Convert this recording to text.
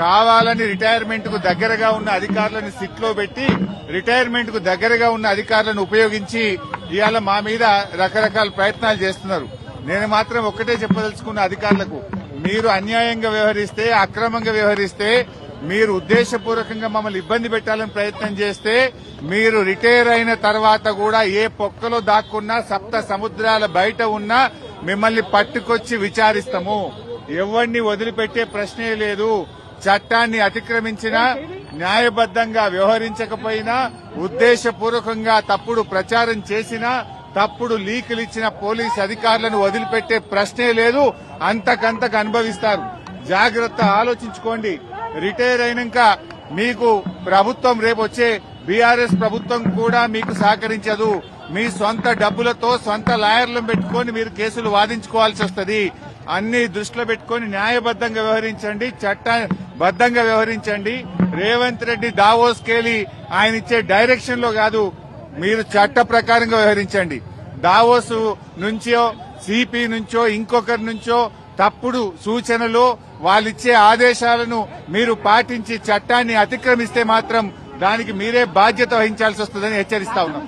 కావాలని రిటైర్మెంట్ కు దగ్గరగా ఉన్న అధికారులను సిట్ లో పెట్టి రిటైర్మెంట్ కు దగ్గరగా ఉన్న అధికారులను ఉపయోగించి ఇవాళ మా మీద రకరకాల ప్రయత్నాలు చేస్తున్నారు. నేను మాత్రం ఒక్కటే చెప్పదలుచుకున్న అధికారులకు, మీరు అన్యాయంగా వ్యవహరిస్తే, అక్రమంగా వ్యవహరిస్తే, మీరు ఉద్దేశపూర్వకంగా మమ్మల్ని ఇబ్బంది పెట్టాలని ప్రయత్నం చేస్తే, మీరు రిటైర్ అయిన తర్వాత కూడా ఏ పొక్కలో దాక్కున్నా, సప్త సముద్రాల బయట ఉన్నా మిమ్మల్ని పట్టుకొచ్చి విచారిస్తాము. ఎవరిని వదిలిపెట్టే ప్రశ్నే లేదు. చట్టాన్ని అతిక్రమించినా, న్యాయబద్దంగా వ్యవహరించకపోయినా, ఉద్దేశపూర్వకంగా తప్పుడు ప్రచారం చేసినా, తప్పుడు లీకులు ఇచ్చిన పోలీసు అధికారులను వదిలిపెట్టే ప్రశ్నే లేదు. అంతకంతకు అనుభవిస్తారు. జాగ్రత్త, ఆలోచించుకోండి. రిటైర్ అయినాక మీకు ప్రభుత్వం రేపు వచ్చే బీఆర్ఎస్ ప్రభుత్వం కూడా మీకు సహకరించదు. మీ సొంత డబ్బులతో సొంత లాయర్లను పెట్టుకుని మీరు కేసులు వాదించుకోవాల్సి వస్తుంది. అన్ని దృష్టిలో పెట్టుకుని న్యాయబద్దంగా వ్యవహరించండి, చట్టబద్దంగా వ్యవహరించండి. రేవంత్ రెడ్డి దావోస్కెళ్లి ఆయన ఇచ్చే డైరెక్షన్ లో కాదు, మీరు చట్ట ప్రకారంగా వ్యవహరించండి. దావోస్ నుంచో, సిపి నుంచో, ఇంకొకరి నుంచో తప్పుడు సూచనలు, వాళ్ళిచ్చే ఆదేశాలను మీరు పాటించి చట్టాన్ని అతిక్రమిస్తే మాత్రం దానికి మీరే బాధ్యత వహించాల్సి వస్తుందని హెచ్చరిస్తా ఉన్నాం.